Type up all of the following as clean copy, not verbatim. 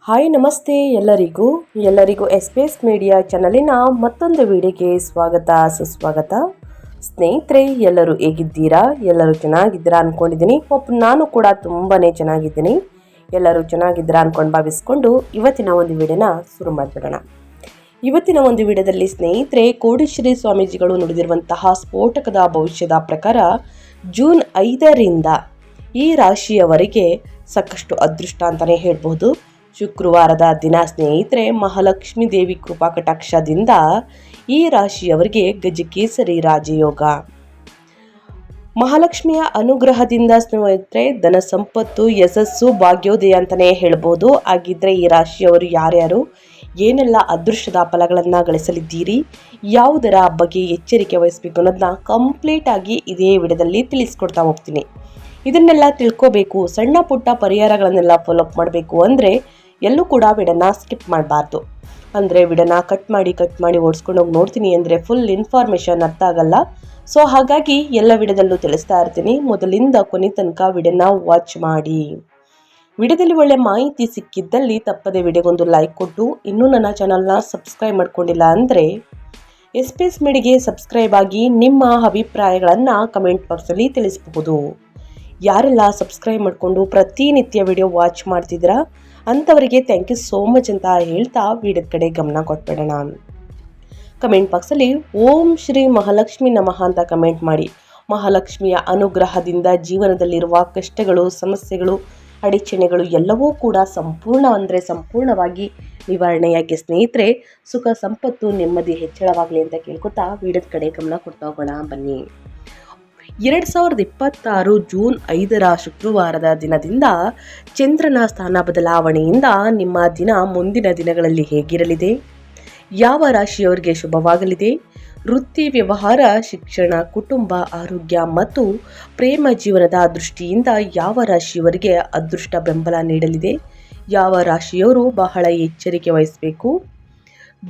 Hi ನಮಸ್ತೆ ಎಲ್ಲರಿಗೂ ಎಸ್ಪೇಸ್ media ಚಾನಲಿನ ಮತ್ತೊಂದು ವಿಡಿಯೋಗೆ ಸ್ವಾಗತ ಸುಸ್ವಾಗತ. ಸ್ನೇಹಿತರೆ, ಎಲ್ಲರೂ ಹೇಗಿದ್ದೀರಾ? ಎಲ್ಲರೂ ಚೆನ್ನಾಗಿದ್ದೀರಾ ಅಂದ್ಕೊಂಡಿದ್ದೀನಿ. ನಾನು ಕೂಡ ತುಂಬಾ ಚೆನ್ನಾಗಿದ್ದೀನಿ. ಎಲ್ಲರೂ ಚೆನ್ನಾಗಿದ್ದೀರಾ ಅಂದ್ಕೊಂಡು ಭಾವಿಸ್ಕೊಂಡು ಇವತ್ತಿನ ಒಂದು ವಿಡಿಯೋನ ಶುರು ಮಾಡಿಬಿಡೋಣ. ಇವತ್ತಿನ ಒಂದು ವಿಡಿಯೋದಲ್ಲಿ ಸ್ನೇಹಿತರೆ, ಕೋಡಿಶ್ರೀ ಸ್ವಾಮೀಜಿಗಳು ನುಡಿದಿರುವಂತಹ ಸ್ಫೋಟಕದ ಭವಿಷ್ಯದ ಪ್ರಕಾರ ಜೂನ್ 5ರಿಂದ ಈ ರಾಶಿಯವರಿಗೆ ಸಾಕಷ್ಟು ಅದೃಷ್ಟ ಅಂತಲೇ ಹೇಳ್ಬೋದು. ಶುಕ್ರವಾರದ ದಿನ ಸ್ನೇಹಿತರೆ, ಮಹಾಲಕ್ಷ್ಮೀ ದೇವಿ ಕೃಪಾ ಕಟಾಕ್ಷದಿಂದ ಈ ರಾಶಿಯವರಿಗೆ ಗಜಕೇಸರಿ ರಾಜಯೋಗ. ಮಹಾಲಕ್ಷ್ಮಿಯ ಅನುಗ್ರಹದಿಂದ ಸ್ನೇಹಿತರೆ ಧನ ಸಂಪತ್ತು, ಯಶಸ್ಸು, ಭಾಗ್ಯೋದಯ ಅಂತಲೇ ಹೇಳ್ಬೋದು. ಹಾಗಿದ್ರೆ ಈ ರಾಶಿಯವರು ಯಾರ್ಯಾರು ಏನೆಲ್ಲ ಅದೃಷ್ಟದ ಫಲಗಳನ್ನು ಗಳಿಸಲಿದ್ದೀರಿ, ಯಾವುದರ ಬಗ್ಗೆ ಎಚ್ಚರಿಕೆ ವಹಿಸಬೇಕು ಅನ್ನೋದನ್ನ ಕಂಪ್ಲೀಟ್ ಆಗಿ ಇದೇ ವಿಡಿಯೋದಲ್ಲಿ ತಿಳಿಸ್ಕೊಡ್ತಾ ಹೋಗ್ತೀನಿ. ಇದನ್ನೆಲ್ಲ ತಿಳ್ಕೋಬೇಕು, ಸಣ್ಣ ಪುಟ್ಟ ಪರಿಹಾರಗಳನ್ನೆಲ್ಲ ಫಾಲೋಅಪ್ ಮಾಡಬೇಕು ಅಂದರೆ ಎಲ್ಲೂ ಕೂಡ ವಿಡಿಯೋನ ಸ್ಕಿಪ್ ಮಾಡಬಾರ್ದು. ಅಂದರೆ ವಿಡಿಯೋನ ಕಟ್ ಮಾಡಿ ಓಡಿಸ್ಕೊಂಡು ಹೋಗಿ ನೋಡ್ತೀನಿ ಅಂದರೆ ಫುಲ್ ಇನ್ಫಾರ್ಮೇಷನ್ ಅರ್ಥ ಆಗಲ್ಲ. ಸೊ ಹಾಗಾಗಿ ಎಲ್ಲ ವಿಡಿಯೋದಲ್ಲೂ ತಿಳಿಸ್ತಾ ಇರ್ತೀನಿ. ಮೊದಲಿಂದ ಕೊನೆ ತನಕ ವಿಡಿಯೋನ ವಾಚ್ ಮಾಡಿ. ವಿಡಿಯೋದಲ್ಲಿ ಒಳ್ಳೆ ಮಾಹಿತಿ ಸಿಕ್ಕಿದ್ದಲ್ಲಿ ತಪ್ಪದೆ ವಿಡಿಯೋಗೊಂದು ಲೈಕ್ ಕೊಟ್ಟು, ಇನ್ನೂ ನನ್ನ ಚಾನಲ್ನ ಸಬ್ಸ್ಕ್ರೈಬ್ ಮಾಡ್ಕೊಂಡಿಲ್ಲ ಅಂದರೆ ಎಸ್ಪೇಸ್ ಮೀಡಿಯಾಗೆ ಸಬ್ಸ್ಕ್ರೈಬ್ ಆಗಿ ನಿಮ್ಮ ಅಭಿಪ್ರಾಯಗಳನ್ನು ಕಮೆಂಟ್ ಬಾಕ್ಸಲ್ಲಿ ತಿಳಿಸಬಹುದು. ಯಾರೆಲ್ಲ ಸಬ್ಸ್ಕ್ರೈಬ್ ಮಾಡಿಕೊಂಡು ಪ್ರತಿನಿತ್ಯ ವಿಡಿಯೋ ವಾಚ್ ಮಾಡ್ತಿದ್ದೀರಾ ಅಂಥವರಿಗೆ ಥ್ಯಾಂಕ್ ಯು ಸೋ ಮಚ್ ಅಂತ ಹೇಳ್ತಾ ವಿಡಿಯೋದ ಕಡೆ ಗಮನ ಕೊಟ್ಬಿಡೋಣ. ಕಮೆಂಟ್ ಬಾಕ್ಸಲ್ಲಿ ಓಂ ಶ್ರೀ ಮಹಾಲಕ್ಷ್ಮಿ ನಮಃ ಅಂತ ಕಮೆಂಟ್ ಮಾಡಿ. ಮಹಾಲಕ್ಷ್ಮಿಯ ಅನುಗ್ರಹದಿಂದ ಜೀವನದಲ್ಲಿರುವ ಕಷ್ಟಗಳು, ಸಮಸ್ಯೆಗಳು, ಅಡಚಣೆಗಳು ಎಲ್ಲವೂ ಕೂಡ ಸಂಪೂರ್ಣವಾಗಿ ನಿವಾರಣೆಯಾಗಿ ಸ್ನೇಹಿತರೆ ಸುಖ ಸಂಪತ್ತು ನೆಮ್ಮದಿ ಹೆಚ್ಚಳವಾಗಲಿ ಅಂತ ಕೇಳ್ಕೊತಾ ವಿಡಿಯೋದ ಕಡೆ ಗಮನ ಕೊಡ್ತಾ ಹೋಗೋಣ ಬನ್ನಿ. 2026 ಜೂನ್ 5ರ ಶುಕ್ರವಾರದ ದಿನದಿಂದ ಚಂದ್ರನ ಸ್ಥಾನ ಬದಲಾವಣೆಯಿಂದ ನಿಮ್ಮ ದಿನ ಮುಂದಿನ ದಿನಗಳಲ್ಲಿ ಹೇಗಿರಲಿದೆ, ಯಾವ ರಾಶಿಯವರಿಗೆ ಶುಭವಾಗಲಿದೆ, ವೃತ್ತಿ, ವ್ಯವಹಾರ, ಶಿಕ್ಷಣ, ಕುಟುಂಬ, ಆರೋಗ್ಯ ಮತ್ತು ಪ್ರೇಮ ಜೀವನದ ದೃಷ್ಟಿಯಿಂದ ಯಾವ ರಾಶಿಯವರಿಗೆ ಅದೃಷ್ಟ ಬೆಂಬಲ ನೀಡಲಿದೆ, ಯಾವ ರಾಶಿಯವರು ಬಹಳ ಎಚ್ಚರಿಕೆ ವಹಿಸಬೇಕು.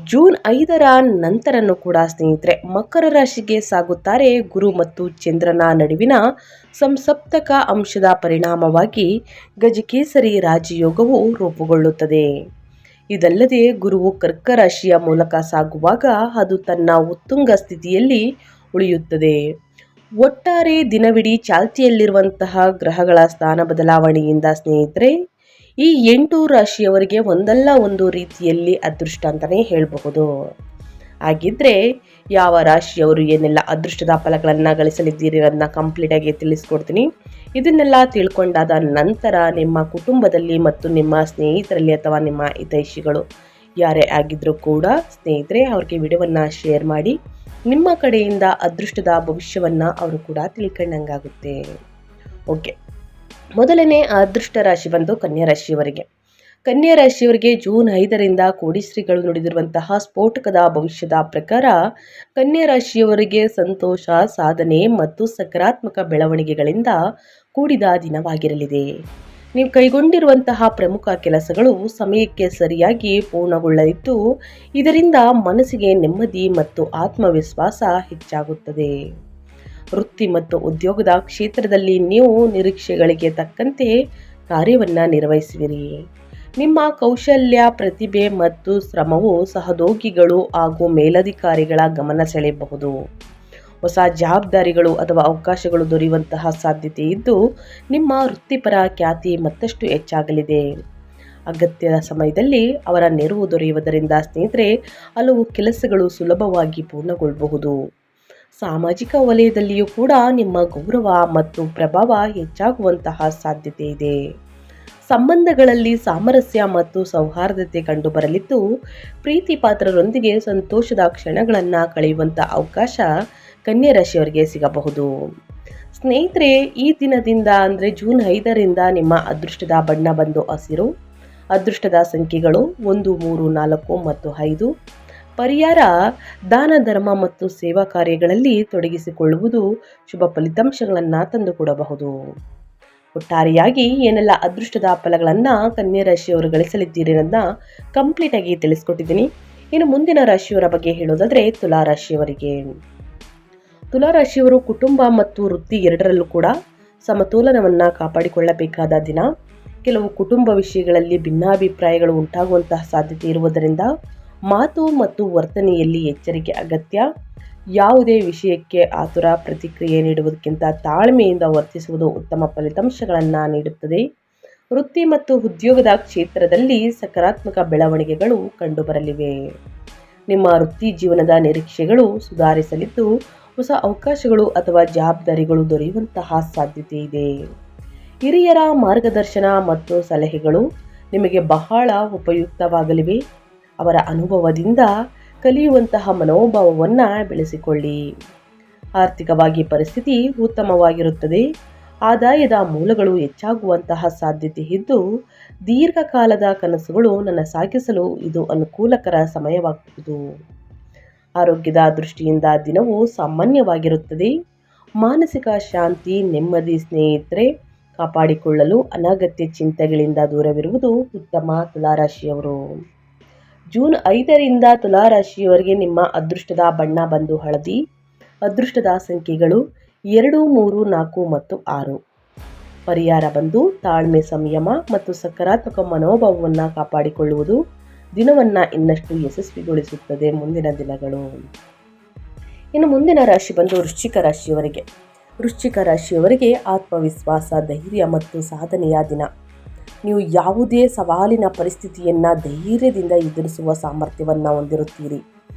ಜೂನ್ 5ರ ನಂತರನೂ ಕೂಡ ಸ್ನೇಹಿತರೆ ಮಕರ ರಾಶಿಗೆ ಸಾಗುತ್ತಾರೆ. ಗುರು ಮತ್ತು ಚಂದ್ರನ ನಡುವಿನ ಸಂಸಪ್ತಕ ಅಂಶದ ಪರಿಣಾಮವಾಗಿ ಗಜಕೇಸರಿ ರಾಜಯೋಗವು ರೂಪುಗೊಳ್ಳುತ್ತದೆ. ಇದಲ್ಲದೆ ಗುರುವು ಕರ್ಕ ರಾಶಿಯ ಮೂಲಕ ಸಾಗುವಾಗ ಅದು ತನ್ನ ಉತ್ತುಂಗ ಸ್ಥಿತಿಯಲ್ಲಿ ಉಳಿಯುತ್ತದೆ. ಒಟ್ಟಾರೆ ದಿನವಿಡೀ ಚಾಲ್ತಿಯಲ್ಲಿರುವಂತಹ ಗ್ರಹಗಳ ಸ್ಥಾನ ಬದಲಾವಣೆಯಿಂದ ಸ್ನೇಹಿತರೆ ಈ 8 ರಾಶಿಯವರಿಗೆ ಒಂದಲ್ಲ ಒಂದು ರೀತಿಯಲ್ಲಿ ಅದೃಷ್ಟ ಅಂತಲೇ ಹೇಳಬಹುದು. ಹಾಗಿದ್ರೆ ಯಾವ ರಾಶಿಯವರು ಏನೆಲ್ಲ ಅದೃಷ್ಟದ ಫಲಗಳನ್ನು ಗಳಿಸಲಿದ್ದೀರಿ ಅದನ್ನ ಕಂಪ್ಲೀಟಾಗಿ ತಿಳಿಸ್ಕೊಡ್ತೀನಿ. ಇದನ್ನೆಲ್ಲ ತಿಳ್ಕೊಂಡಾದ ನಂತರ ನಿಮ್ಮ ಕುಟುಂಬದಲ್ಲಿ ಮತ್ತು ನಿಮ್ಮ ಸ್ನೇಹಿತರಲ್ಲಿ ಅಥವಾ ನಿಮ್ಮ ಹಿತೈಷಿಗಳು ಯಾರೇ ಆಗಿದ್ರೂ ಕೂಡ ಸ್ನೇಹಿತರೆ ಅವ್ರಿಗೆ ವಿಡಿಯೋವನ್ನು ಶೇರ್ ಮಾಡಿ. ನಿಮ್ಮ ಕಡೆಯಿಂದ ಅದೃಷ್ಟದ ಭವಿಷ್ಯವನ್ನು ಅವರು ಕೂಡ ತಿಳ್ಕೊಂಡಂಗಾಗುತ್ತೆ. ಓಕೆ, ಮೊದಲನೇ ಅದೃಷ್ಟ ರಾಶಿ ಬಂದು ಕನ್ಯಾ ರಾಶಿಯವರಿಗೆ. ಕನ್ಯಾ ರಾಶಿಯವರಿಗೆ ಜೂನ್ 5ರಿಂದ ಕೋಡಿಶ್ರೀಗಳು ನುಡಿದಿರುವಂತಹ ಸ್ಫೋಟಕದ ಭವಿಷ್ಯದ ಪ್ರಕಾರ ಕನ್ಯಾ ರಾಶಿಯವರಿಗೆ ಸಂತೋಷ, ಸಾಧನೆ ಮತ್ತು ಸಕಾರಾತ್ಮಕ ಬೆಳವಣಿಗೆಗಳಿಂದ ಕೂಡಿದ ದಿನವಾಗಿರಲಿದೆ. ನೀವು ಕೈಗೊಂಡಿರುವಂತಹ ಪ್ರಮುಖ ಕೆಲಸಗಳು ಸಮಯಕ್ಕೆ ಸರಿಯಾಗಿ ಪೂರ್ಣಗೊಳ್ಳಲಿದ್ದು ಇದರಿಂದ ಮನಸ್ಸಿಗೆ ನೆಮ್ಮದಿ ಮತ್ತು ಆತ್ಮವಿಶ್ವಾಸ ಹೆಚ್ಚಾಗುತ್ತದೆ. ವೃತ್ತಿ ಮತ್ತು ಉದ್ಯೋಗದ ಕ್ಷೇತ್ರದಲ್ಲಿ ನೀವು ನಿರೀಕ್ಷೆಗಳಿಗೆ ತಕ್ಕಂತೆ ಕಾರ್ಯವನ್ನು ನಿರ್ವಹಿಸುವಿರಿ. ನಿಮ್ಮ ಕೌಶಲ್ಯ, ಪ್ರತಿಭೆ ಮತ್ತು ಶ್ರಮವು ಸಹೋದ್ಯೋಗಿಗಳು ಹಾಗೂ ಮೇಲಧಿಕಾರಿಗಳ ಗಮನ ಸೆಳೆಯಬಹುದು. ಹೊಸ ಜವಾಬ್ದಾರಿಗಳು ಅಥವಾ ಅವಕಾಶಗಳು ದೊರೆಯುವಂತಹ ಸಾಧ್ಯತೆ ಇದ್ದು ನಿಮ್ಮ ವೃತ್ತಿಪರ ಖ್ಯಾತಿ ಮತ್ತಷ್ಟು ಹೆಚ್ಚಾಗಲಿದೆ. ಅಗತ್ಯದ ಸಮಯದಲ್ಲಿ ಅವರ ನೆರವು ದೊರೆಯುವುದರಿಂದ ಸ್ನೇಹಿತರೆ ಹಲವು ಕೆಲಸಗಳು ಸುಲಭವಾಗಿ ಪೂರ್ಣಗೊಳ್ಳಬಹುದು. ಸಾಮಾಜಿಕ ವಲಯದಲ್ಲಿಯೂ ಕೂಡ ನಿಮ್ಮ ಗೌರವ ಮತ್ತು ಪ್ರಭಾವ ಹೆಚ್ಚಾಗುವಂತಹ ಸಾಧ್ಯತೆ ಇದೆ. ಸಂಬಂಧಗಳಲ್ಲಿ ಸಾಮರಸ್ಯ ಮತ್ತು ಸೌಹಾರ್ದತೆ ಕಂಡುಬರಲಿದ್ದು ಪ್ರೀತಿ ಪಾತ್ರರೊಂದಿಗೆ ಸಂತೋಷದ ಕ್ಷಣಗಳನ್ನು ಕಳೆಯುವಂಥ ಅವಕಾಶ ಕನ್ಯಾ ರಾಶಿಯವರಿಗೆ ಸಿಗಬಹುದು. ಸ್ನೇಹಿತರೆ, ಈ ದಿನದಿಂದ ಅಂದರೆ ಜೂನ್ 5ರಿಂದ ನಿಮ್ಮ ಅದೃಷ್ಟದ ಬಣ್ಣ ಬಂದು ಹಸಿರು. ಅದೃಷ್ಟದ ಸಂಖ್ಯೆಗಳು 1, 3, 4 ಮತ್ತು 5. ಪರಿಹಾರ ದಾನ, ಧರ್ಮ ಮತ್ತು ಸೇವಾ ಕಾರ್ಯಗಳಲ್ಲಿ ತೊಡಗಿಸಿಕೊಳ್ಳುವುದು ಶುಭ ಫಲಿತಾಂಶಗಳನ್ನು ತಂದುಕೊಡಬಹುದು. ಒಟ್ಟಾರೆಯಾಗಿ ಏನೆಲ್ಲ ಅದೃಷ್ಟದ ಫಲಗಳನ್ನು ಕನ್ಯಾ ರಾಶಿಯವರು ಗಳಿಸಲಿದ್ದೀರಿ ಅನ್ನೋದನ್ನ ಕಂಪ್ಲೀಟಾಗಿ ತಿಳಿಸ್ಕೊಟ್ಟಿದ್ದೀನಿ. ಇನ್ನು ಮುಂದಿನ ರಾಶಿಯವರ ಬಗ್ಗೆ ಹೇಳೋದಾದರೆ ತುಲಾ ರಾಶಿಯವರಿಗೆ. ತುಲಾ ರಾಶಿಯವರು ಕುಟುಂಬ ಮತ್ತು ವೃತ್ತಿ ಎರಡರಲ್ಲೂ ಕೂಡ ಸಮತೋಲನವನ್ನು ಕಾಪಾಡಿಕೊಳ್ಳಬೇಕಾದ ದಿನ. ಕೆಲವು ಕುಟುಂಬ ವಿಷಯಗಳಲ್ಲಿ ಭಿನ್ನಾಭಿಪ್ರಾಯಗಳು ಉಂಟಾಗುವಂತಹ ಸಾಧ್ಯತೆ ಇರುವುದರಿಂದ ಮಾತು ಮತ್ತು ವರ್ತನೆಯಲ್ಲಿ ಎಚ್ಚರಿಕೆ ಅಗತ್ಯ. ಯಾವುದೇ ವಿಷಯಕ್ಕೆ ಆತುರ ಪ್ರತಿಕ್ರಿಯೆ ನೀಡುವುದಕ್ಕಿಂತ ತಾಳ್ಮೆಯಿಂದ ವರ್ತಿಸುವುದು ಉತ್ತಮ ಫಲಿತಾಂಶಗಳನ್ನು ನೀಡುತ್ತದೆ. ವೃತ್ತಿ ಮತ್ತು ಉದ್ಯೋಗದ ಕ್ಷೇತ್ರದಲ್ಲಿ ಸಕಾರಾತ್ಮಕ ಬೆಳವಣಿಗೆಗಳು ಕಂಡುಬರಲಿವೆ. ನಿಮ್ಮ ವೃತ್ತಿ ಜೀವನದ ನಿರೀಕ್ಷೆಗಳು ಸುಧಾರಿಸಲಿದ್ದು, ಹೊಸ ಅವಕಾಶಗಳು ಅಥವಾ ಜವಾಬ್ದಾರಿಗಳು ದೊರೆಯುವಂತಹ ಸಾಧ್ಯತೆ ಇದೆ. ಹಿರಿಯರ ಮಾರ್ಗದರ್ಶನ ಮತ್ತು ಸಲಹೆಗಳು ನಿಮಗೆ ಬಹಳ ಉಪಯುಕ್ತವಾಗಲಿವೆ. ಅವರ ಅನುಭವದಿಂದ ಕಲಿಯುವಂತಹ ಮನೋಭಾವವನ್ನು ಬೆಳೆಸಿಕೊಳ್ಳಿ. ಆರ್ಥಿಕವಾಗಿ ಪರಿಸ್ಥಿತಿ ಉತ್ತಮವಾಗಿರುತ್ತದೆ. ಆದಾಯದ ಮೂಲಗಳು ಹೆಚ್ಚಾಗುವಂತಹ ಸಾಧ್ಯತೆ ಇದ್ದು, ದೀರ್ಘಕಾಲದ ಕನಸುಗಳು ನನ್ನ ಸಾಗಿಸಲು ಇದು ಅನುಕೂಲಕರ ಸಮಯವಾಗಬಹುದು. ಆರೋಗ್ಯದ ದೃಷ್ಟಿಯಿಂದ ದಿನವು ಸಾಮಾನ್ಯವಾಗಿರುತ್ತದೆ. ಮಾನಸಿಕ ಶಾಂತಿ, ನೆಮ್ಮದಿ, ಸ್ನೇಹಿತರೆ ಕಾಪಾಡಿಕೊಳ್ಳಲು ಅನಗತ್ಯ ಚಿಂತೆಗಳಿಂದ ದೂರವಿರುವುದು ಉತ್ತಮ. ತುಲಾರಾಶಿಯವರು ಜೂನ್ 5ರಿಂದ ತುಲಾರಾಶಿಯವರಿಗೆ ನಿಮ್ಮ ಅದೃಷ್ಟದ ಬಣ್ಣ ಬಂದು ಹಳದಿ. ಅದೃಷ್ಟದ ಸಂಖ್ಯೆಗಳು 2, 3, 4 ಮತ್ತು 6. ಪರಿಹಾರ ಬಂದು ತಾಳ್ಮೆ, ಸಂಯಮ ಮತ್ತು ಸಕಾರಾತ್ಮಕ ಮನೋಭಾವವನ್ನು ಕಾಪಾಡಿಕೊಳ್ಳುವುದು ದಿನವನ್ನು ಇನ್ನಷ್ಟು ಯಶಸ್ವಿಗೊಳಿಸುತ್ತದೆ. ಮುಂದಿನ ದಿನಗಳು. ಇನ್ನು ಮುಂದಿನ ರಾಶಿ ಬಂದು ವೃಶ್ಚಿಕ ರಾಶಿಯವರಿಗೆ. ವೃಶ್ಚಿಕ ರಾಶಿಯವರಿಗೆ ಆತ್ಮವಿಶ್ವಾಸ, ಧೈರ್ಯ ಮತ್ತು ಸಾಧನೆಯ ದಿನ. ನೀವು ಯಾವುದೇ ಸವಾಲಿನ ಪರಿಸ್ಥಿತಿಯನ್ನು ಧೈರ್ಯದಿಂದ ಎದುರಿಸುವ ಸಾಮರ್ಥ್ಯವನ್ನು ಹೊಂದಿರುತ್ತೀರಿ.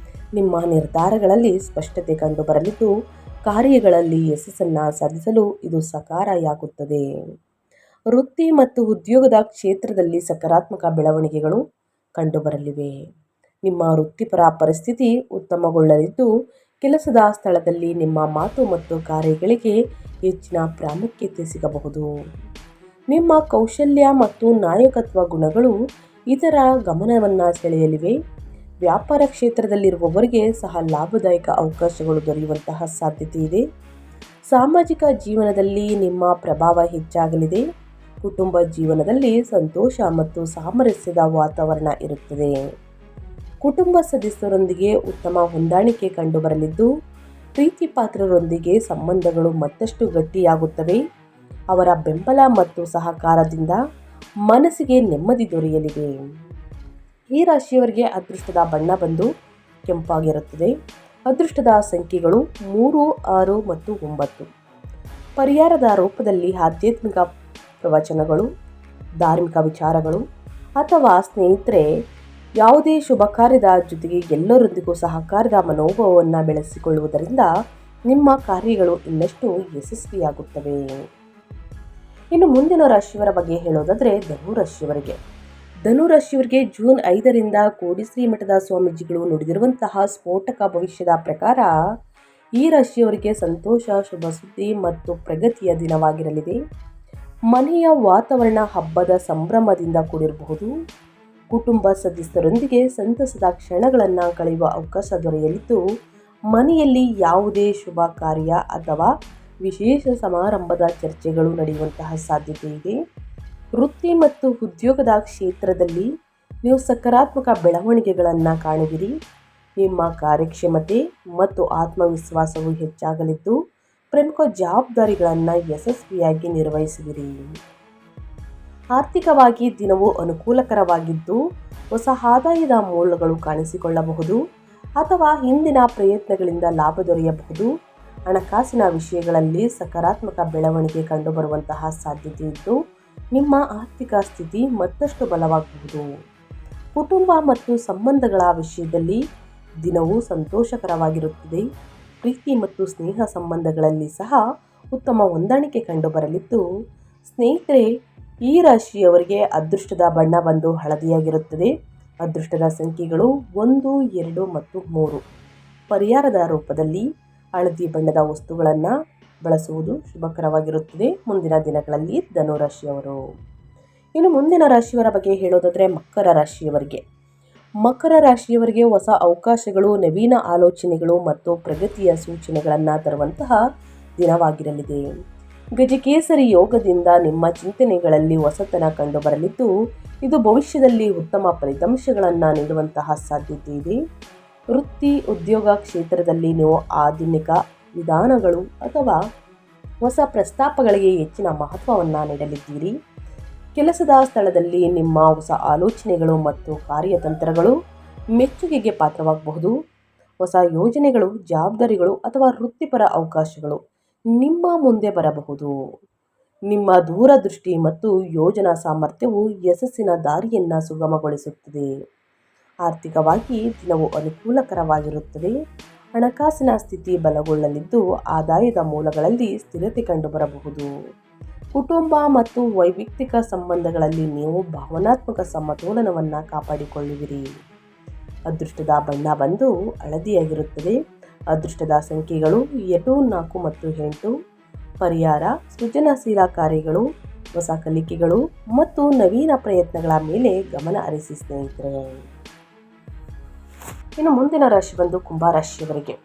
ನಿಮ್ಮ ನಿರ್ಧಾರಗಳಲ್ಲಿ ಸ್ಪಷ್ಟತೆ ಕಂಡುಬರಲಿದ್ದು, ಕಾರ್ಯಗಳಲ್ಲಿ ಯಶಸ್ಸನ್ನು ಸಾಧಿಸಲು ಇದು ಸಹಕಾರಿಯಾಗುತ್ತದೆ. ವೃತ್ತಿ ಮತ್ತು ಉದ್ಯೋಗದ ಕ್ಷೇತ್ರದಲ್ಲಿ ಸಕಾರಾತ್ಮಕ ಬೆಳವಣಿಗೆಗಳು ಕಂಡುಬರಲಿವೆ. ನಿಮ್ಮ ವೃತ್ತಿಪರ ಪರಿಸ್ಥಿತಿ ಉತ್ತಮಗೊಳ್ಳಲಿದ್ದು, ಕೆಲಸದ ಸ್ಥಳದಲ್ಲಿ ನಿಮ್ಮ ಮಾತು ಮತ್ತು ಕಾರ್ಯಗಳಿಗೆ ಹೆಚ್ಚಿನ ಪ್ರಾಮುಖ್ಯತೆ ಸಿಗಬಹುದು. ನಿಮ್ಮ ಕೌಶಲ್ಯ ಮತ್ತು ನಾಯಕತ್ವ ಗುಣಗಳು ಇತರ ಗಮನವನ್ನು ಸೆಳೆಯಲಿವೆ. ವ್ಯಾಪಾರ ಕ್ಷೇತ್ರದಲ್ಲಿರುವವರಿಗೆ ಸಹ ಲಾಭದಾಯಕ ಅವಕಾಶಗಳು ದೊರೆಯುವಂತಹ ಸಾಧ್ಯತೆ ಇದೆ. ಸಾಮಾಜಿಕ ಜೀವನದಲ್ಲಿ ನಿಮ್ಮ ಪ್ರಭಾವ ಹೆಚ್ಚಾಗಲಿದೆ. ಕುಟುಂಬ ಜೀವನದಲ್ಲಿ ಸಂತೋಷ ಮತ್ತು ಸಾಮರಸ್ಯದ ವಾತಾವರಣ ಇರುತ್ತದೆ. ಕುಟುಂಬ ಸದಸ್ಯರೊಂದಿಗೆ ಉತ್ತಮ ಹೊಂದಾಣಿಕೆ ಕಂಡುಬರಲಿದ್ದು, ಪ್ರೀತಿ ಪಾತ್ರರೊಂದಿಗೆ ಸಂಬಂಧಗಳು ಮತ್ತಷ್ಟು ಗಟ್ಟಿಯಾಗುತ್ತವೆ. ಅವರ ಬೆಂಬಲ ಮತ್ತು ಸಹಕಾರದಿಂದ ಮನಸ್ಸಿಗೆ ನೆಮ್ಮದಿ ದೊರೆಯಲಿದೆ. ಈ ರಾಶಿಯವರಿಗೆ ಅದೃಷ್ಟದ ಬಣ್ಣ ಬಂದು ಕೆಂಪಾಗಿರುತ್ತದೆ. ಅದೃಷ್ಟದ ಸಂಖ್ಯೆಗಳು 3, 6 ಮತ್ತು 9. ಪರಿಹಾರದ ರೂಪದಲ್ಲಿ ಆಧ್ಯಾತ್ಮಿಕ ಪ್ರವಚನಗಳು, ಧಾರ್ಮಿಕ ವಿಚಾರಗಳು ಅಥವಾ ಸ್ನೇಹಿತರೆ ಯಾವುದೇ ಶುಭ ಕಾರ್ಯದ ಜೊತೆಗೆ ಎಲ್ಲರೊಂದಿಗೂ ಸಹಕಾರದ ಮನೋಭಾವವನ್ನು ಬೆಳೆಸಿಕೊಳ್ಳುವುದರಿಂದ ನಿಮ್ಮ ಕಾರ್ಯಗಳು ಇನ್ನಷ್ಟು ಯಶಸ್ವಿಯಾಗುತ್ತವೆ. ಇನ್ನು ಮುಂದಿನ ರಾಶಿಯವರ ಬಗ್ಗೆ ಹೇಳೋದಾದರೆ ಧನುರಾಶಿಯವರಿಗೆ. ಧನುರಾಶಿಯವರಿಗೆ ಜೂನ್ 5ರಿಂದ ಕೋಡಿ ಶ್ರೀಮಠದ ಸ್ವಾಮೀಜಿಗಳು ನುಡಿದಿರುವಂತಹ ಸ್ಫೋಟಕ ಭವಿಷ್ಯದ ಪ್ರಕಾರ ಈ ರಾಶಿಯವರಿಗೆ ಸಂತೋಷ, ಶುಭ ಸುದ್ದಿ ಮತ್ತು ಪ್ರಗತಿಯ ದಿನವಾಗಿರಲಿದೆ. ಮನೆಯ ವಾತಾವರಣ ಹಬ್ಬದ ಸಂಭ್ರಮದಿಂದ ಕೂಡಿರಬಹುದು. ಕುಟುಂಬ ಸದಸ್ಯರೊಂದಿಗೆ ಸಂತಸದ ಕ್ಷಣಗಳನ್ನು ಕಳೆಯುವ ಅವಕಾಶ ದೊರೆಯಲಿದ್ದು, ಮನೆಯಲ್ಲಿ ಯಾವುದೇ ಶುಭ ಕಾರ್ಯ ಅಥವಾ ವಿಶೇಷ ಸಮಾರಂಭದ ಚರ್ಚೆಗಳು ನಡೆಯುವಂತಹ ಸಾಧ್ಯತೆ ಇದೆ. ವೃತ್ತಿ ಮತ್ತು ಉದ್ಯೋಗದ ಕ್ಷೇತ್ರದಲ್ಲಿ ನೀವು ಸಕಾರಾತ್ಮಕ ಬೆಳವಣಿಗೆಗಳನ್ನು ಕಾಣುವಿರಿ. ನಿಮ್ಮ ಕಾರ್ಯಕ್ಷಮತೆ ಮತ್ತು ಆತ್ಮವಿಶ್ವಾಸವು ಹೆಚ್ಚಾಗಲಿದ್ದು, ಪ್ರಮುಖ ಜವಾಬ್ದಾರಿಗಳನ್ನು ಯಶಸ್ವಿಯಾಗಿ ನಿರ್ವಹಿಸುವಿರಿ. ಆರ್ಥಿಕವಾಗಿ ದಿನವು ಅನುಕೂಲಕರವಾಗಿದ್ದು, ಹೊಸ ಆದಾಯದ ಮೂಲಗಳು ಕಾಣಿಸಿಕೊಳ್ಳಬಹುದು ಅಥವಾ ಹಿಂದಿನ ಪ್ರಯತ್ನಗಳಿಂದ ಲಾಭ ದೊರೆಯಬಹುದು. ಹಣಕಾಸಿನ ವಿಷಯಗಳಲ್ಲಿ ಸಕಾರಾತ್ಮಕ ಬೆಳವಣಿಗೆ ಕಂಡುಬರುವಂತಹ ಸಾಧ್ಯತೆ ಇದ್ದು, ನಿಮ್ಮ ಆರ್ಥಿಕ ಸ್ಥಿತಿ ಮತ್ತಷ್ಟು ಬಲವಾಗಬಹುದು. ಕುಟುಂಬ ಮತ್ತು ಸಂಬಂಧಗಳ ವಿಷಯದಲ್ಲಿ ದಿನವೂ ಸಂತೋಷಕರವಾಗಿರುತ್ತದೆ. ಪ್ರೀತಿ ಮತ್ತು ಸ್ನೇಹ ಸಂಬಂಧಗಳಲ್ಲಿ ಸಹ ಉತ್ತಮ ಹೊಂದಾಣಿಕೆ ಕಂಡುಬರಲಿದ್ದು, ಸ್ನೇಹಿತರೆ ಈ ರಾಶಿಯವರಿಗೆ ಅದೃಷ್ಟದ ಬಣ್ಣ ಬಂದು ಹಳದಿಯಾಗಿರುತ್ತದೆ. ಅದೃಷ್ಟದ ಸಂಖ್ಯೆಗಳು 1, 2 ಮತ್ತು 3. ಪರಿಹಾರದ ರೂಪದಲ್ಲಿ ಹಳದಿ ಬಣ್ಣದ ವಸ್ತುಗಳನ್ನು ಬಳಸುವುದು ಶುಭಕರವಾಗಿರುತ್ತದೆ ಮುಂದಿನ ದಿನಗಳಲ್ಲಿ ಧನುರಾಶಿಯವರು. ಇನ್ನು ಮುಂದಿನ ರಾಶಿಯವರ ಬಗ್ಗೆ ಹೇಳೋದಾದರೆ ಮಕರ ರಾಶಿಯವರಿಗೆ. ಮಕರ ರಾಶಿಯವರಿಗೆ ಹೊಸ ಅವಕಾಶಗಳು, ನವೀನ ಆಲೋಚನೆಗಳು ಮತ್ತು ಪ್ರಗತಿಯ ಸೂಚನೆಗಳನ್ನು ತರುವಂತಹ ದಿನವಾಗಿರಲಿದೆ. ಗಜಕೇಸರಿ ಯೋಗದಿಂದ ನಿಮ್ಮ ಚಿಂತನೆಗಳಲ್ಲಿ ಹೊಸತನ ಕಂಡುಬರಲಿದ್ದು, ಇದು ಭವಿಷ್ಯದಲ್ಲಿ ಉತ್ತಮ ಫಲಿತಾಂಶಗಳನ್ನು ನೀಡುವಂತಹ ಸಾಧ್ಯತೆ ಇದೆ. ವೃತ್ತಿ ಉದ್ಯೋಗ ಕ್ಷೇತ್ರದಲ್ಲಿ ನೀವು ಆಧುನಿಕ ವಿಧಾನಗಳು ಅಥವಾ ಹೊಸ ಪ್ರಸ್ತಾಪಗಳಿಗೆ ಹೆಚ್ಚಿನ ಮಹತ್ವವನ್ನು ನೀಡಲಿದ್ದೀರಿ. ಕೆಲಸದ ಸ್ಥಳದಲ್ಲಿ ನಿಮ್ಮ ಹೊಸ ಆಲೋಚನೆಗಳು ಮತ್ತು ಕಾರ್ಯತಂತ್ರಗಳು ಮೆಚ್ಚುಗೆಗೆ ಪಾತ್ರವಾಗಬಹುದು. ಹೊಸ ಯೋಜನೆಗಳು, ಜವಾಬ್ದಾರಿಗಳು ಅಥವಾ ವೃತ್ತಿಪರ ಅವಕಾಶಗಳು ನಿಮ್ಮ ಮುಂದೆ ಬರಬಹುದು. ನಿಮ್ಮ ದೂರದೃಷ್ಟಿ ಮತ್ತು ಯೋಜನಾ ಸಾಮರ್ಥ್ಯವು ಯಶಸ್ಸಿನ ದಾರಿಯನ್ನು ಸುಗಮಗೊಳಿಸುತ್ತದೆ. ಆರ್ಥಿಕವಾಗಿ ದಿನವು ಅನುಕೂಲಕರವಾಗಿರುತ್ತದೆ. ಹಣಕಾಸಿನ ಸ್ಥಿತಿ ಬಲಗೊಳ್ಳಲಿದ್ದು ಆದಾಯದ ಮೂಲಗಳಲ್ಲಿ ಸ್ಥಿರತೆ ಕಂಡುಬರಬಹುದು. ಕುಟುಂಬ ಮತ್ತು ವೈಯಕ್ತಿಕ ಸಂಬಂಧಗಳಲ್ಲಿ ನೀವು ಭಾವನಾತ್ಮಕ ಸಮತೋಲನವನ್ನು ಕಾಪಾಡಿಕೊಳ್ಳುವಿರಿ. ಅದೃಷ್ಟದ ಬಣ್ಣ ಬಂದು ಹಳದಿಯಾಗಿರುತ್ತದೆ. ಅದೃಷ್ಟದ ಸಂಖ್ಯೆಗಳು 2, 4 ಮತ್ತು 8. ಪರಿಹಾರ: ಸೃಜನಶೀಲ ಕಾರ್ಯಗಳು, ಹೊಸ ಕಲಿಕೆಗಳು ಮತ್ತು ನವೀನ ಪ್ರಯತ್ನಗಳ ಮೇಲೆ ಗಮನ ಹರಿಸಿ ಸ್ನೇಹಿತರೆ. ಇನ್ನು ಮುಂದಿನ ರಾಶಿ ಬಂದು ಕುಂಭರಾಶಿಯವರಿಗೆ.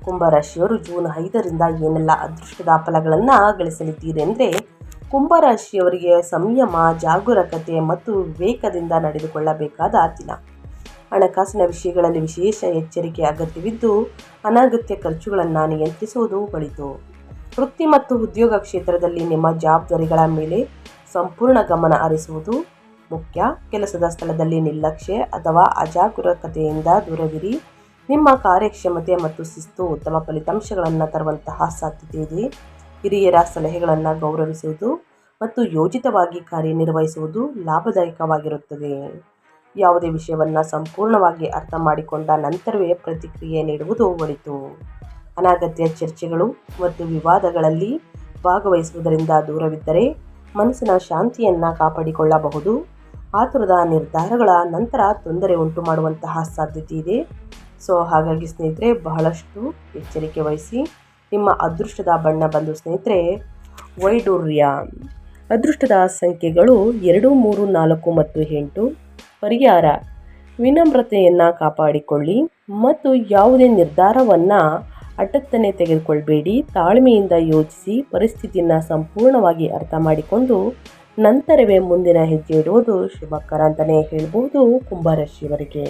ಕುಂಭರಾಶಿಯವರು ಜೂನ್ 5ರಿಂದ ಏನೆಲ್ಲ ಅದೃಷ್ಟದ ಫಲಗಳನ್ನು ಗಳಿಸಲಿದ್ದೀರಿ ಅಂದರೆ, ಕುಂಭರಾಶಿಯವರಿಗೆ ಸಂಯಮ, ಜಾಗರೂಕತೆ ಮತ್ತು ವಿವೇಕದಿಂದ ನಡೆದುಕೊಳ್ಳಬೇಕಾದ ದಿನ. ಹಣಕಾಸಿನ ವಿಷಯಗಳಲ್ಲಿ ವಿಶೇಷ ಎಚ್ಚರಿಕೆ ಅಗತ್ಯವಿದ್ದು ಅನಗತ್ಯ ಖರ್ಚುಗಳನ್ನು ನಿಯಂತ್ರಿಸುವುದು ಒಳಿತು. ವೃತ್ತಿ ಮತ್ತು ಉದ್ಯೋಗ ಕ್ಷೇತ್ರದಲ್ಲಿ ನಿಮ್ಮ ಜವಾಬ್ದಾರಿಗಳ ಮೇಲೆ ಸಂಪೂರ್ಣ ಗಮನ ಹರಿಸುವುದು ಮುಖ್ಯ. ಕೆಲಸದ ಸ್ಥಳದಲ್ಲಿ ನಿರ್ಲಕ್ಷ್ಯ ಅಥವಾ ಅಜಾಗರೂಕತೆಯಿಂದ ದೂರವಿರಿ. ನಿಮ್ಮ ಕಾರ್ಯಕ್ಷಮತೆ ಮತ್ತು ಶಿಸ್ತು ಉತ್ತಮ ಫಲಿತಾಂಶಗಳನ್ನು ತರುವಂತಹ ಸಾಧ್ಯತೆ ಇದೆ. ಹಿರಿಯರ ಸಲಹೆಗಳನ್ನು ಗೌರವಿಸುವುದು ಮತ್ತು ಯೋಜಿತವಾಗಿ ಕಾರ್ಯನಿರ್ವಹಿಸುವುದು ಲಾಭದಾಯಕವಾಗಿರುತ್ತದೆ. ಯಾವುದೇ ವಿಷಯವನ್ನು ಸಂಪೂರ್ಣವಾಗಿ ಅರ್ಥ ಮಾಡಿಕೊಂಡ ನಂತರವೇ ಪ್ರತಿಕ್ರಿಯೆ ನೀಡುವುದು ಒಳಿತು. ಅನಗತ್ಯ ಚರ್ಚೆಗಳು ಮತ್ತು ವಿವಾದಗಳಲ್ಲಿ ಭಾಗವಹಿಸುವುದರಿಂದ ದೂರವಿದ್ದರೆ ಮನಸ್ಸಿನ ಶಾಂತಿಯನ್ನು ಕಾಪಾಡಿಕೊಳ್ಳಬಹುದು. ಆತುರದ ನಿರ್ಧಾರಗಳ ನಂತರ ತೊಂದರೆ ಉಂಟು ಮಾಡುವಂತಹ ಸಾಧ್ಯತೆ ಇದೆ. ಹಾಗಾಗಿ ಸ್ನೇಹಿತರೆ, ಬಹಳಷ್ಟು ಎಚ್ಚರಿಕೆ ವಹಿಸಿ. ನಿಮ್ಮ ಅದೃಷ್ಟದ ಬಣ್ಣ ಬಂದು ಸ್ನೇಹಿತರೆ ವೈಡೂರ್ಯ. ಅದೃಷ್ಟದ ಸಂಖ್ಯೆಗಳು 2, 3, 4 ಮತ್ತು 8. ಪರಿಹಾರ: ವಿನಮ್ರತೆಯನ್ನು ಕಾಪಾಡಿಕೊಳ್ಳಿ ಮತ್ತು ಯಾವುದೇ ನಿರ್ಧಾರವನ್ನು ಹಠಾತ್ತನೆ ತೆಗೆದುಕೊಳ್ಬೇಡಿ. ತಾಳ್ಮೆಯಿಂದ ಯೋಚಿಸಿ, ಪರಿಸ್ಥಿತಿಯನ್ನು ಸಂಪೂರ್ಣವಾಗಿ ಅರ್ಥ ಮಾಡಿಕೊಂಡು ನಂತರವೇ ಮುಂದಿನ ಹೆಜ್ಜೆ ಇಡುವುದು ಶುಭಕರ ಅಂತಲೇ ಹೇಳ್ಬೋದು ಕುಂಭರಾಶಿಯವರಿಗೆ.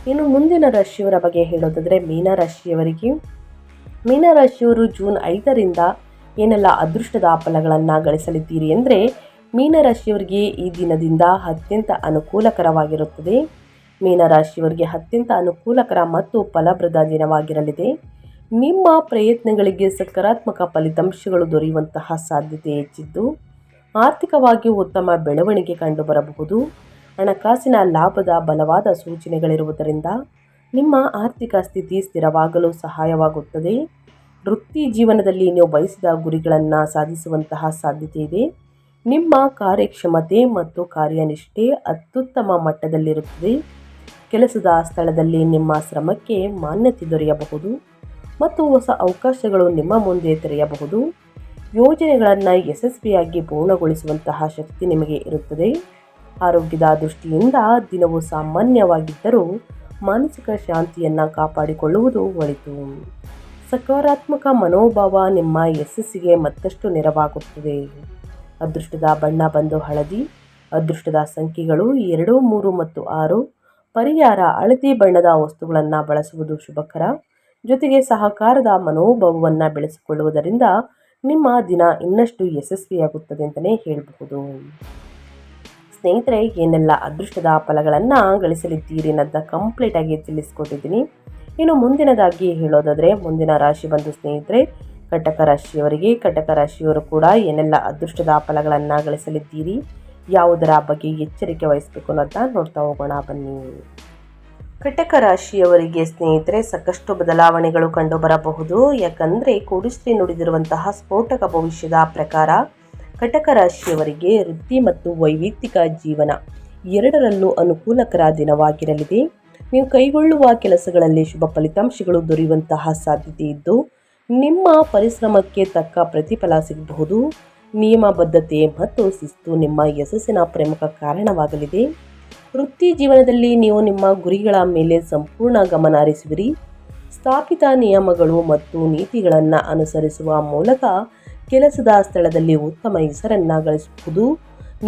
ಇನ್ನು ಮುಂದಿನ ರಾಶಿಯವರ ಬಗ್ಗೆ ಹೇಳೋದಾದರೆ ಮೀನರಾಶಿಯವರಿಗೆ. ಮೀನರಾಶಿಯವರು ಜೂನ್ 5ರಿಂದ ಏನೆಲ್ಲ ಅದೃಷ್ಟದ ಫಲಗಳನ್ನು ಗಳಿಸಲಿದ್ದೀರಿ ಅಂದರೆ, ಮೀನರಾಶಿಯವರಿಗೆ ಈ ದಿನದಿಂದ ಅತ್ಯಂತ ಅನುಕೂಲಕರವಾಗಿರುತ್ತದೆ. ಮೀನರಾಶಿಯವರಿಗೆ ಅತ್ಯಂತ ಅನುಕೂಲಕರ ಮತ್ತು ಫಲಪ್ರದ ದಿನವಾಗಿರಲಿದೆ. ನಿಮ್ಮ ಪ್ರಯತ್ನಗಳಿಗೆ ಸಕಾರಾತ್ಮಕ ಫಲಿತಾಂಶಗಳು ದೊರೆಯುವಂತಹ ಸಾಧ್ಯತೆ ಹೆಚ್ಚಿದ್ದು ಆರ್ಥಿಕವಾಗಿ ಉತ್ತಮ ಬೆಳವಣಿಗೆ ಕಂಡುಬರಬಹುದು. ಹಣಕಾಸಿನ ಲಾಭದ ಬಲವಾದ ಸೂಚನೆಗಳಿರುವುದರಿಂದ ನಿಮ್ಮ ಆರ್ಥಿಕ ಸ್ಥಿತಿ ಸ್ಥಿರವಾಗಲು ಸಹಾಯವಾಗುತ್ತದೆ. ವೃತ್ತಿ ಜೀವನದಲ್ಲಿ ನೀವು ಬಯಸಿದ ಗುರಿಗಳನ್ನು ಸಾಧಿಸುವಂತಹ ಸಾಧ್ಯತೆ ಇದೆ. ನಿಮ್ಮ ಕಾರ್ಯಕ್ಷಮತೆ ಮತ್ತು ಕಾರ್ಯನಿಷ್ಠೆ ಅತ್ಯುತ್ತಮ ಮಟ್ಟದಲ್ಲಿರುತ್ತದೆ. ಕೆಲಸದ ಸ್ಥಳದಲ್ಲಿ ನಿಮ್ಮ ಶ್ರಮಕ್ಕೆ ಮಾನ್ಯತೆ ದೊರೆಯಬಹುದು ಮತ್ತು ಹೊಸ ಅವಕಾಶಗಳು ನಿಮ್ಮ ಮುಂದೆ ತೆರೆಯಬಹುದು. ಯೋಜನೆಗಳನ್ನು ಯಶಸ್ವಿಯಾಗಿ ಪೂರ್ಣಗೊಳಿಸುವಂತಹ ಶಕ್ತಿ ನಿಮಗೆ ಇರುತ್ತದೆ. ಆರೋಗ್ಯದ ದೃಷ್ಟಿಯಿಂದ ದಿನವು ಸಾಮಾನ್ಯವಾಗಿದ್ದರೂ ಮಾನಸಿಕ ಶಾಂತಿಯನ್ನು ಕಾಪಾಡಿಕೊಳ್ಳುವುದು ಒಳಿತು. ಸಕಾರಾತ್ಮಕ ಮನೋಭಾವ ನಿಮ್ಮ ಯಶಸ್ಸಿಗೆ ಮತ್ತಷ್ಟು ನೆರವಾಗುತ್ತದೆ. ಅದೃಷ್ಟದ ಬಣ್ಣ ಬಂದು ಹಳದಿ. ಅದೃಷ್ಟದ ಸಂಖ್ಯೆಗಳು 2, 3 ಮತ್ತು 6. ಪರಿಹಾರ: ಹಳದಿ ಬಣ್ಣದ ವಸ್ತುಗಳನ್ನು ಬಳಸುವುದು ಶುಭಕರ. ಜೊತೆಗೆ ಸಹಕಾರದ ಮನೋಭಾವವನ್ನು ಬೆಳೆಸಿಕೊಳ್ಳುವುದರಿಂದ ನಿಮ್ಮ ದಿನ ಇನ್ನಷ್ಟು ಯಶಸ್ವಿಯಾಗುತ್ತದೆ ಅಂತಲೇ ಹೇಳಬಹುದು. ಸ್ನೇಹಿತರೆ, ಏನೆಲ್ಲ ಅದೃಷ್ಟದ ಫಲಗಳನ್ನು ಗಳಿಸಲಿದ್ದೀರಿ ಅನ್ನೋದನ್ನ ಕಂಪ್ಲೀಟ್ ಆಗಿ ತಿಳಿಸ್ಕೊಟ್ಟಿದ್ದೀನಿ. ಇನ್ನು ಮುಂದಿನದಾಗಿ ಹೇಳೋದಾದರೆ ಮುಂದಿನ ರಾಶಿ ಬಂದು ಸ್ನೇಹಿತರೆ ಕಟಕ ರಾಶಿಯವರಿಗೆ. ಕಟಕ ರಾಶಿಯವರು ಕೂಡ ಏನೆಲ್ಲ ಅದೃಷ್ಟದ ಫಲಗಳನ್ನು ಗಳಿಸಲಿದ್ದೀರಿ, ಯಾವುದರ ಬಗ್ಗೆ ಎಚ್ಚರಿಕೆ ವಹಿಸಬೇಕು ಅನ್ನೋದನ್ನ ನೋಡ್ತಾ ಹೋಗೋಣ ಬನ್ನಿ. ಕಟಕ ರಾಶಿಯವರಿಗೆ ಸ್ನೇಹಿತರೆ ಸಾಕಷ್ಟು ಬದಲಾವಣೆಗಳು ಕಂಡು ಬರಬಹುದು. ಯಾಕಂದರೆ ಕೋಡಿಶ್ರೀ ನುಡಿದಿರುವಂತಹ ಸ್ಫೋಟಕ ಭವಿಷ್ಯದ ಪ್ರಕಾರ ಕಟಕ ರಾಶಿಯವರಿಗೆ ವೃತ್ತಿ ಮತ್ತು ವೈಯಕ್ತಿಕ ಜೀವನ ಎರಡರಲ್ಲೂ ಅನುಕೂಲಕರ ದಿನವಾಗಿರಲಿದೆ. ನೀವು ಕೈಗೊಳ್ಳುವ ಕೆಲಸಗಳಲ್ಲಿ ಶುಭ ಫಲಿತಾಂಶಗಳು ದೊರೆಯುವಂತಹ ಸಾಧ್ಯತೆ ಇದ್ದು ನಿಮ್ಮ ಪರಿಶ್ರಮಕ್ಕೆ ತಕ್ಕ ಪ್ರತಿಫಲ ಸಿಗಬಹುದು. ನಿಯಮಬದ್ಧತೆ ಮತ್ತು ಶಿಸ್ತು ನಿಮ್ಮ ಯಶಸ್ಸಿನ ಪ್ರಮುಖ ಕಾರಣವಾಗಲಿದೆ. ವೃತ್ತಿ ಜೀವನದಲ್ಲಿ ನೀವು ನಿಮ್ಮ ಗುರಿಗಳ ಮೇಲೆ ಸಂಪೂರ್ಣ ಗಮನ ಹರಿಸುವಿರಿ. ಸ್ಥಾಪಿತ ನಿಯಮಗಳು ಮತ್ತು ನೀತಿಗಳನ್ನು ಅನುಸರಿಸುವ ಮೂಲಕ ಕೆಲಸದ ಸ್ಥಳದಲ್ಲಿ ಉತ್ತಮ ಹೆಸರನ್ನು ಗಳಿಸುವುದು.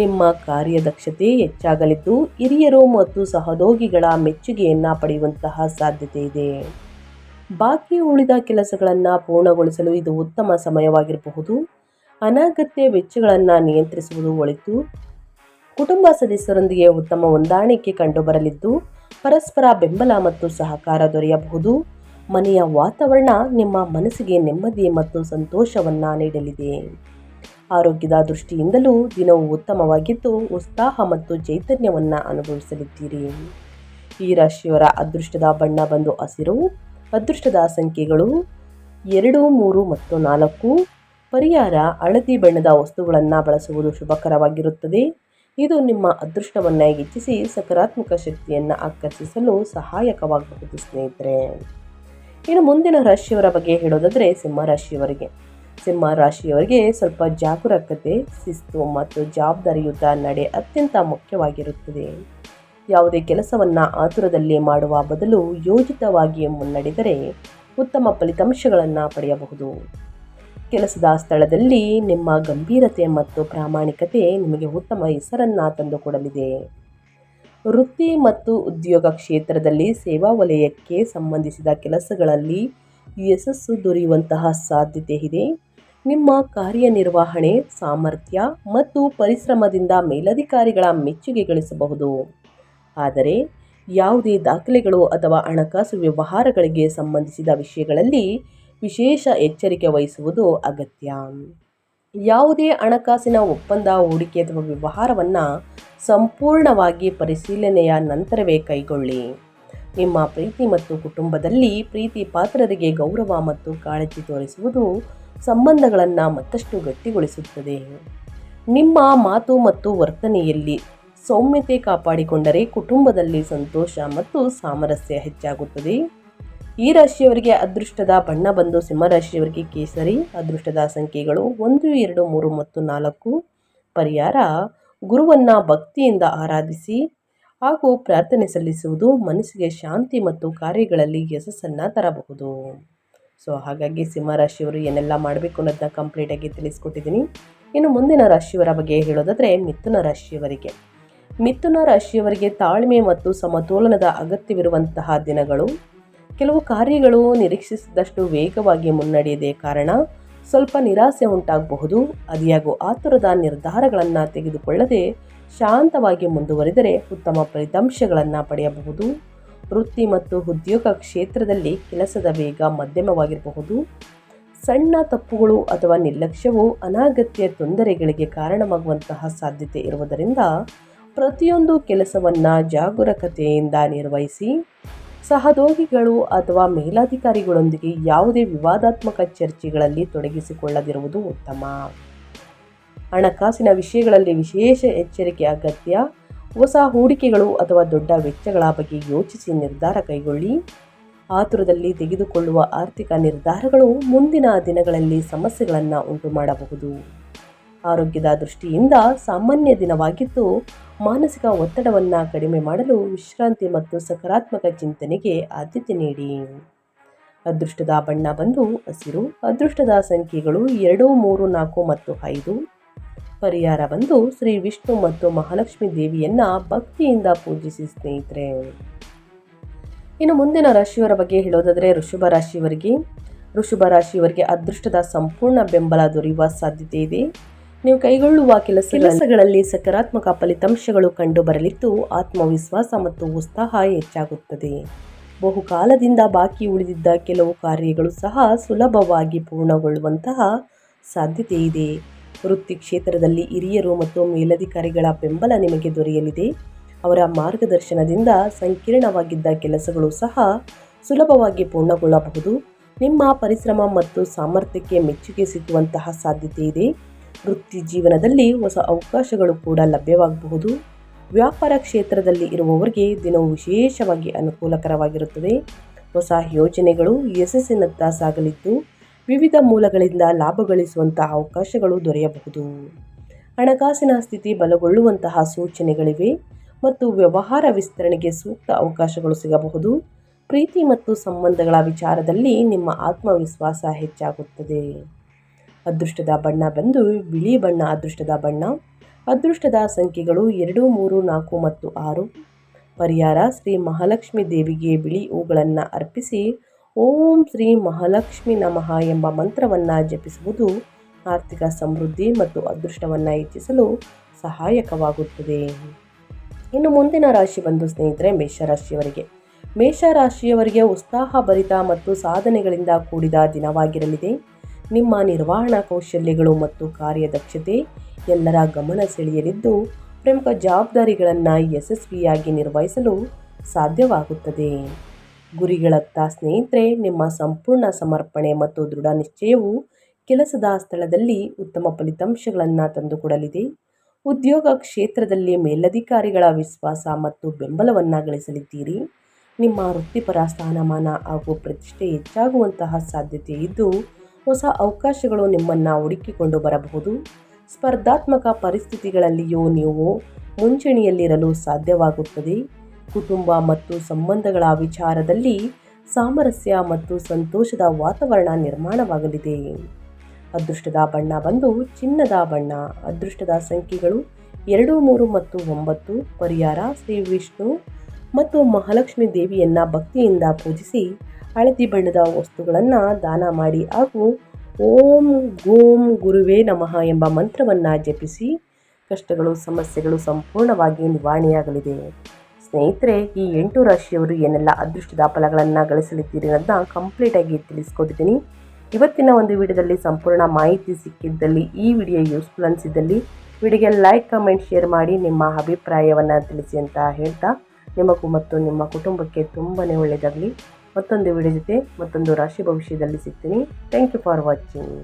ನಿಮ್ಮ ಕಾರ್ಯದಕ್ಷತೆ ಹೆಚ್ಚಾಗಲಿದ್ದು ಹಿರಿಯರು ಮತ್ತು ಸಹೋದ್ಯೋಗಿಗಳ ಮೆಚ್ಚುಗೆಯನ್ನು ಪಡೆಯುವಂತಹ ಸಾಧ್ಯತೆ ಇದೆ. ಬಾಕಿ ಉಳಿದ ಕೆಲಸಗಳನ್ನು ಪೂರ್ಣಗೊಳಿಸಲು ಇದು ಉತ್ತಮ ಸಮಯವಾಗಿರಬಹುದು. ಅನಗತ್ಯ ವೆಚ್ಚಗಳನ್ನು ನಿಯಂತ್ರಿಸುವುದು ಒಳಿತು. ಕುಟುಂಬ ಸದಸ್ಯರೊಂದಿಗೆ ಉತ್ತಮ ಹೊಂದಾಣಿಕೆ ಕಂಡುಬರಲಿದ್ದು ಪರಸ್ಪರ ಬೆಂಬಲ ಮತ್ತು ಸಹಕಾರ ದೊರೆಯಬಹುದು. ಮನೆಯ ವಾತಾವರಣ ನಿಮ್ಮ ಮನಸ್ಸಿಗೆ ನೆಮ್ಮದಿ ಮತ್ತು ಸಂತೋಷವನ್ನ ನೀಡಲಿದೆ. ಆರೋಗ್ಯದ ದೃಷ್ಟಿಯಿಂದಲೂ ದಿನವು ಉತ್ತಮವಾಗಿದ್ದು ಉತ್ಸಾಹ ಮತ್ತು ಚೈತನ್ಯವನ್ನ ಅನುಭವಿಸಲಿದ್ದೀರಿ. ಈ ರಾಶಿಯವರ ಅದೃಷ್ಟದ ಬಣ್ಣ ಬಂದು ಹಸಿರು. ಅದೃಷ್ಟದ ಸಂಖ್ಯೆಗಳು 2, 3 ಮತ್ತು 4. ಪರಿಹಾರ ಹಳದಿ ಬಣ್ಣದ ವಸ್ತುಗಳನ್ನು ಬಳಸುವುದು ಶುಭಕರವಾಗಿರುತ್ತದೆ. ಇದು ನಿಮ್ಮ ಅದೃಷ್ಟವನ್ನು ಹೆಚ್ಚಿಸಿ ಸಕಾರಾತ್ಮಕ ಶಕ್ತಿಯನ್ನು ಆಕರ್ಷಿಸಲು ಸಹಾಯಕವಾಗಬಹುದು ಸ್ನೇಹಿತರೆ. ಇನ್ನು ಮುಂದಿನ ರಾಶಿಯವರ ಬಗ್ಗೆ ಹೇಳೋದಾದರೆ ಸಿಂಹ ರಾಶಿಯವರಿಗೆ ಸ್ವಲ್ಪ ಜಾಗರೂಕತೆ, ಶಿಸ್ತು ಮತ್ತು ಜವಾಬ್ದಾರಿಯುತ ನಡೆ ಅತ್ಯಂತ ಮುಖ್ಯವಾಗಿರುತ್ತದೆ. ಯಾವುದೇ ಕೆಲಸವನ್ನು ಆತುರದಲ್ಲಿ ಮಾಡುವ ಬದಲು ಯೋಜಿತವಾಗಿ ಮುನ್ನಡೆದರೆ ಉತ್ತಮ ಫಲಿತಾಂಶಗಳನ್ನು ಪಡೆಯಬಹುದು. ಕೆಲಸದ ಸ್ಥಳದಲ್ಲಿ ನಿಮ್ಮ ಗಂಭೀರತೆ ಮತ್ತು ಪ್ರಾಮಾಣಿಕತೆ ನಿಮಗೆ ಉತ್ತಮ ಹೆಸರನ್ನು ತಂದುಕೊಡಲಿದೆ. ವೃತ್ತಿ ಮತ್ತು ಉದ್ಯೋಗ ಕ್ಷೇತ್ರದಲ್ಲಿ ಸೇವಾ ವಲಯಕ್ಕೆ ಸಂಬಂಧಿಸಿದ ಕೆಲಸಗಳಲ್ಲಿ ಯಶಸ್ಸು ದೊರೆಯುವಂತಹ ಸಾಧ್ಯತೆ ಇದೆ. ನಿಮ್ಮ ಕಾರ್ಯನಿರ್ವಹಣೆ ಸಾಮರ್ಥ್ಯ ಮತ್ತು ಪರಿಶ್ರಮದಿಂದ ಮೇಲಧಿಕಾರಿಗಳ ಮೆಚ್ಚುಗೆ ಗಳಿಸಬಹುದು. ಆದರೆ ಯಾವುದೇ ದಾಖಲೆಗಳು ಅಥವಾ ಹಣಕಾಸು ವ್ಯವಹಾರಗಳಿಗೆ ಸಂಬಂಧಿಸಿದ ವಿಷಯಗಳಲ್ಲಿ ವಿಶೇಷ ಎಚ್ಚರಿಕೆ ವಹಿಸುವುದು ಅಗತ್ಯ. ಯಾವುದೇ ಹಣಕಾಸಿನ ಒಪ್ಪಂದ, ಹೂಡಿಕೆ ಅಥವಾ ವ್ಯವಹಾರವನ್ನು ಸಂಪೂರ್ಣವಾಗಿ ಪರಿಶೀಲನೆಯ ನಂತರವೇ ಕೈಗೊಳ್ಳಿ. ನಿಮ್ಮ ಪ್ರೀತಿ ಮತ್ತು ಕುಟುಂಬದಲ್ಲಿ ಪ್ರೀತಿ ಪಾತ್ರರಿಗೆ ಗೌರವ ಮತ್ತು ಕಾಳಜಿ ತೋರಿಸುವುದು ಸಂಬಂಧಗಳನ್ನು ಮತ್ತಷ್ಟು ಗಟ್ಟಿಗೊಳಿಸುತ್ತದೆ. ನಿಮ್ಮ ಮಾತು ಮತ್ತು ವರ್ತನೆಯಲ್ಲಿ ಸೌಮ್ಯತೆ ಕಾಪಾಡಿಕೊಂಡರೆ ಕುಟುಂಬದಲ್ಲಿ ಸಂತೋಷ ಮತ್ತು ಸಾಮರಸ್ಯ ಹೆಚ್ಚಾಗುತ್ತದೆ. ಈ ರಾಶಿಯವರಿಗೆ ಅದೃಷ್ಟದ ಬಣ್ಣ ಬಂದು ಸಿಂಹರಾಶಿಯವರಿಗೆ ಕೇಸರಿ. ಅದೃಷ್ಟದ ಸಂಖ್ಯೆಗಳು 1, 2, 3 ಮತ್ತು 4. ಪರಿಹಾರ ಗುರುವನ್ನು ಭಕ್ತಿಯಿಂದ ಆರಾಧಿಸಿ ಹಾಗೂ ಪ್ರಾರ್ಥನೆ ಸಲ್ಲಿಸುವುದು ಮನಸ್ಸಿಗೆ ಶಾಂತಿ ಮತ್ತು ಕಾರ್ಯಗಳಲ್ಲಿ ಯಶಸ್ಸನ್ನು ತರಬಹುದು. ಹಾಗಾಗಿ ಸಿಂಹರಾಶಿಯವರು ಏನೆಲ್ಲ ಮಾಡಬೇಕು ಅನ್ನೋದನ್ನ ಕಂಪ್ಲೀಟಾಗಿ ತಿಳಿಸ್ಕೊಟ್ಟಿದ್ದೀನಿ. ಇನ್ನು ಮುಂದಿನ ರಾಶಿಯವರ ಬಗ್ಗೆ ಹೇಳೋದಾದರೆ ಮಿಥುನ ರಾಶಿಯವರಿಗೆ ತಾಳ್ಮೆ ಮತ್ತು ಸಮತೋಲನದ ಅಗತ್ಯವಿರುವಂತಹ ದಿನಗಳು. ಕೆಲವು ಕಾರ್ಯಗಳು ನಿರೀಕ್ಷಿಸಿದಷ್ಟು ವೇಗವಾಗಿ ಮುನ್ನಡೆಯದೇ ಕಾರಣ ಸ್ವಲ್ಪ ನಿರಾಸೆ ಉಂಟಾಗಬಹುದು. ಅದಿಯಾಗೂ ಆತುರದ ನಿರ್ಧಾರಗಳನ್ನು ತೆಗೆದುಕೊಳ್ಳದೆ ಶಾಂತವಾಗಿ ಮುಂದುವರಿದರೆ ಉತ್ತಮ ಫಲಿತಾಂಶಗಳನ್ನು ಪಡೆಯಬಹುದು. ವೃತ್ತಿ ಮತ್ತು ಉದ್ಯೋಗ ಕ್ಷೇತ್ರದಲ್ಲಿ ಕೆಲಸದ ವೇಗ ಮಧ್ಯಮವಾಗಿರಬಹುದು. ಸಣ್ಣ ತಪ್ಪುಗಳು ಅಥವಾ ನಿರ್ಲಕ್ಷ್ಯವು ಅನಗತ್ಯ ತೊಂದರೆಗಳಿಗೆ ಕಾರಣವಾಗುವಂತಹ ಸಾಧ್ಯತೆ ಇರುವುದರಿಂದ ಪ್ರತಿಯೊಂದು ಕೆಲಸವನ್ನು ಜಾಗರೂಕತೆಯಿಂದ ನಿರ್ವಹಿಸಿ. ಸಹೋದ್ಯೋಗಿಗಳು ಅಥವಾ ಮೇಲಾಧಿಕಾರಿಗಳೊಂದಿಗೆ ಯಾವುದೇ ವಿವಾದಾತ್ಮಕ ಚರ್ಚೆಗಳಲ್ಲಿ ತೊಡಗಿಸಿಕೊಳ್ಳದಿರುವುದು ಉತ್ತಮ. ಹಣಕಾಸಿನ ವಿಷಯಗಳಲ್ಲಿ ವಿಶೇಷ ಎಚ್ಚರಿಕೆ ಅಗತ್ಯ. ಹೊಸ ಹೂಡಿಕೆಗಳು ಅಥವಾ ದೊಡ್ಡ ವೆಚ್ಚಗಳ ಬಗ್ಗೆ ಯೋಚಿಸಿ ನಿರ್ಧಾರ ಕೈಗೊಳ್ಳಿ. ಆತುರದಲ್ಲಿ ತೆಗೆದುಕೊಳ್ಳುವ ಆರ್ಥಿಕ ನಿರ್ಧಾರಗಳು ಮುಂದಿನ ದಿನಗಳಲ್ಲಿ ಸಮಸ್ಯೆಗಳನ್ನು ಉಂಟು ಮಾಡಬಹುದು. ಆರೋಗ್ಯದ ದೃಷ್ಟಿಯಿಂದ ಸಾಮಾನ್ಯ ದಿನವಾಗಿದ್ದು ಮಾನಸಿಕ ಒತ್ತಡವನ್ನು ಕಡಿಮೆ ಮಾಡಲು ವಿಶ್ರಾಂತಿ ಮತ್ತು ಸಕಾರಾತ್ಮಕ ಚಿಂತನೆಗೆ ಆದ್ಯತೆ ನೀಡಿ. ಅದೃಷ್ಟದ ಬಣ್ಣ ಬಂದು ಹಸಿರು. ಅದೃಷ್ಟದ ಸಂಖ್ಯೆಗಳು 2, 3, 4 ಮತ್ತು 5. ಪರಿಹಾರ ಬಂದು ಶ್ರೀ ವಿಷ್ಣು ಮತ್ತು ಮಹಾಲಕ್ಷ್ಮಿ ದೇವಿಯನ್ನ ಭಕ್ತಿಯಿಂದ ಪೂಜಿಸಿ ಸ್ನೇಹಿತರೆ. ಇನ್ನು ಮುಂದಿನ ರಾಶಿಯವರ ಬಗ್ಗೆ ಹೇಳೋದಾದರೆ ವೃಷಭ ರಾಶಿಯವರಿಗೆ ಅದೃಷ್ಟದ ಸಂಪೂರ್ಣ ಬೆಂಬಲ ದೊರೆಯುವ ಸಾಧ್ಯತೆ ಇದೆ. ನೀವು ಕೈಗೊಳ್ಳುವ ಕೆಲಸಗಳಲ್ಲಿ ಸಕಾರಾತ್ಮಕ ಫಲಿತಾಂಶಗಳು ಕಂಡು ಬರಲಿದ್ದು ಆತ್ಮವಿಶ್ವಾಸ ಮತ್ತು ಉತ್ಸಾಹ ಹೆಚ್ಚಾಗುತ್ತದೆ. ಬಹುಕಾಲದಿಂದ ಬಾಕಿ ಉಳಿದಿದ್ದ ಕೆಲವು ಕಾರ್ಯಗಳು ಸಹ ಸುಲಭವಾಗಿ ಪೂರ್ಣಗೊಳ್ಳುವಂತಹ ಸಾಧ್ಯತೆ ಇದೆ. ವೃತ್ತಿ ಕ್ಷೇತ್ರದಲ್ಲಿ ಹಿರಿಯರು ಮತ್ತು ಮೇಲಧಿಕಾರಿಗಳ ಬೆಂಬಲ ನಿಮಗೆ ದೊರೆಯಲಿದೆ. ಅವರ ಮಾರ್ಗದರ್ಶನದಿಂದ ಸಂಕೀರ್ಣವಾಗಿದ್ದ ಕೆಲಸಗಳು ಸಹ ಸುಲಭವಾಗಿ ಪೂರ್ಣಗೊಳ್ಳಬಹುದು. ನಿಮ್ಮ ಪರಿಶ್ರಮ ಮತ್ತು ಸಾಮರ್ಥ್ಯಕ್ಕೆ ಮೆಚ್ಚುಗೆ ಸಿಗುವಂತಹ ಸಾಧ್ಯತೆ ಇದೆ. ವೃತ್ತಿ ಜೀವನದಲ್ಲಿ ಹೊಸ ಅವಕಾಶಗಳು ಕೂಡ ಲಭ್ಯವಾಗಬಹುದು. ವ್ಯಾಪಾರ ಕ್ಷೇತ್ರದಲ್ಲಿ ಇರುವವರಿಗೆ ದಿನವು ವಿಶೇಷವಾಗಿ ಅನುಕೂಲಕರವಾಗಿರುತ್ತದೆ. ಹೊಸ ಯೋಜನೆಗಳು ಯಶಸ್ಸಿನತ್ತ ಸಾಗಲಿದ್ದು ವಿವಿಧ ಮೂಲಗಳಿಂದ ಲಾಭ ಗಳಿಸುವಂತಹ ಅವಕಾಶಗಳು ದೊರೆಯಬಹುದು. ಹಣಕಾಸಿನ ಸ್ಥಿತಿ ಬಲಗೊಳ್ಳುವಂತಹ ಸೂಚನೆಗಳಿವೆ ಮತ್ತು ವ್ಯವಹಾರ ವಿಸ್ತರಣೆಗೆ ಸೂಕ್ತ ಅವಕಾಶಗಳು ಸಿಗಬಹುದು. ಪ್ರೀತಿ ಮತ್ತು ಸಂಬಂಧಗಳ ವಿಚಾರದಲ್ಲಿ ನಿಮ್ಮ ಆತ್ಮವಿಶ್ವಾಸ ಹೆಚ್ಚಾಗುತ್ತದೆ. ಅದೃಷ್ಟದ ಬಣ್ಣ ಬಂದು ಬಿಳಿ ಬಣ್ಣ. ಅದೃಷ್ಟದ ಸಂಖ್ಯೆಗಳು 2, 3, 4 ಮತ್ತು 6. ಪರಿಹಾರ ಶ್ರೀ ಮಹಾಲಕ್ಷ್ಮಿ ದೇವಿಗೆ ಬಿಳಿ ಹೂಗಳನ್ನು ಅರ್ಪಿಸಿ ಓಂ ಶ್ರೀ ಮಹಾಲಕ್ಷ್ಮಿ ನಮಃ ಎಂಬ ಮಂತ್ರವನ್ನು ಜಪಿಸುವುದು ಆರ್ಥಿಕ ಸಮೃದ್ಧಿ ಮತ್ತು ಅದೃಷ್ಟವನ್ನು ಹೆಚ್ಚಿಸಲು ಸಹಾಯಕವಾಗುತ್ತದೆ. ಇನ್ನು ಮುಂದಿನ ರಾಶಿ ಬಂದು ಸ್ನೇಹಿತರೆ ಮೇಷರಾಶಿಯವರಿಗೆ. ಮೇಷರಾಶಿಯವರಿಗೆ ಉತ್ಸಾಹಭರಿತ ಮತ್ತು ಸಾಧನೆಗಳಿಂದ ಕೂಡಿದ ದಿನವಾಗಿರಲಿದೆ. ನಿಮ್ಮ ನಿರ್ವಹಣಾ ಕೌಶಲ್ಯಗಳು ಮತ್ತು ಕಾರ್ಯದಕ್ಷತೆ ಎಲ್ಲರ ಗಮನ ಸೆಳೆಯಲಿದ್ದು ಪ್ರಮುಖ ಜವಾಬ್ದಾರಿಗಳನ್ನು ಯಶಸ್ವಿಯಾಗಿ ನಿರ್ವಹಿಸಲು ಸಾಧ್ಯವಾಗುತ್ತದೆ. ಗುರಿಗಳತ್ತ ಸ್ನೇಹಿತರೆ ನಿಮ್ಮ ಸಂಪೂರ್ಣ ಸಮರ್ಪಣೆ ಮತ್ತು ದೃಢ ನಿಶ್ಚಯವು ಕೆಲಸದ ಸ್ಥಳದಲ್ಲಿ ಉತ್ತಮ ಫಲಿತಾಂಶಗಳನ್ನು ತಂದುಕೊಡಲಿದೆ. ಉದ್ಯೋಗ ಕ್ಷೇತ್ರದಲ್ಲಿ ಮೇಲಧಿಕಾರಿಗಳ ವಿಶ್ವಾಸ ಮತ್ತು ಬೆಂಬಲವನ್ನು ಗಳಿಸಲಿದ್ದೀರಿ. ನಿಮ್ಮ ವೃತ್ತಿಪರ ಸ್ಥಾನಮಾನ ಹಾಗೂ ಪ್ರತಿಷ್ಠೆ ಹೆಚ್ಚಾಗುವಂತಹ ಸಾಧ್ಯತೆ ಇದ್ದು ಹೊಸ ಅವಕಾಶಗಳು ನಿಮ್ಮನ್ನು ಹುಡುಕಿಕೊಂಡು ಬರಬಹುದು. ಸ್ಪರ್ಧಾತ್ಮಕ ಪರಿಸ್ಥಿತಿಗಳಲ್ಲಿಯೂ ನೀವು ಮುಂಚೂಣಿಯಲ್ಲಿರಲು ಸಾಧ್ಯವಾಗುತ್ತದೆ. ಕುಟುಂಬ ಮತ್ತು ಸಂಬಂಧಗಳ ವಿಚಾರದಲ್ಲಿ ಸಾಮರಸ್ಯ ಮತ್ತು ಸಂತೋಷದ ವಾತಾವರಣ ನಿರ್ಮಾಣವಾಗಲಿದೆ. ಅದೃಷ್ಟದ ಬಣ್ಣ ಬಂದು ಚಿನ್ನದ ಬಣ್ಣ. ಅದೃಷ್ಟದ ಸಂಖ್ಯೆಗಳು 2, 3 ಮತ್ತು 9. ಪರಿಹಾರ ಶ್ರೀ ವಿಷ್ಣು ಮತ್ತು ಮಹಾಲಕ್ಷ್ಮಿ ದೇವಿಯನ್ನು ಭಕ್ತಿಯಿಂದ ಪೂಜಿಸಿ ಹಳದಿ ಬಣ್ಣದ ವಸ್ತುಗಳನ್ನು ದಾನ ಮಾಡಿ ಹಾಗೂ ಓಂ ಗೋಂ ಗುರುವೇ ನಮಃ ಎಂಬ ಮಂತ್ರವನ್ನು ಜಪಿಸಿ ಕಷ್ಟಗಳು ಸಮಸ್ಯೆಗಳು ಸಂಪೂರ್ಣವಾಗಿ ನಿವಾರಣೆಯಾಗಲಿದೆ. ಸ್ನೇಹಿತರೆ, ಈ 8 ರಾಶಿಯವರು ಏನೆಲ್ಲ ಅದೃಷ್ಟದ ಫಲಗಳನ್ನು ಗಳಿಸಲಿದ್ದೀರಿ ಅನ್ನೋದನ್ನ ಕಂಪ್ಲೀಟಾಗಿ ತಿಳಿಸ್ಕೊಟ್ಟಿದ್ದೀನಿ. ಇವತ್ತಿನ ಒಂದು ವಿಡಿಯೋದಲ್ಲಿ ಸಂಪೂರ್ಣ ಮಾಹಿತಿ ಸಿಕ್ಕಿದ್ದಲ್ಲಿ ಈ ವಿಡಿಯೋ ಯೂಸ್ಫುಲ್ ಅನಿಸಿದ್ದಲ್ಲಿ ವಿಡಿಯೋಗೆ ಲೈಕ್ ಕಮೆಂಟ್ ಶೇರ್ ಮಾಡಿ ನಿಮ್ಮ ಅಭಿಪ್ರಾಯವನ್ನು ತಿಳಿಸಿ ಅಂತ ಹೇಳ್ತಾ ನಿಮಗೂ ಮತ್ತು ನಿಮ್ಮ ಕುಟುಂಬಕ್ಕೆ ತುಂಬಾ ಒಳ್ಳೆಯದಾಗಲಿ. ಮತ್ತೊಂದು ವಿಡಿಯೋ ಜೊತೆ ಮತ್ತೊಂದು ರಾಶಿ ಭವಿಷ್ಯದಲ್ಲಿ ಸಿಗ್ತೀನಿ. Thank you for watching.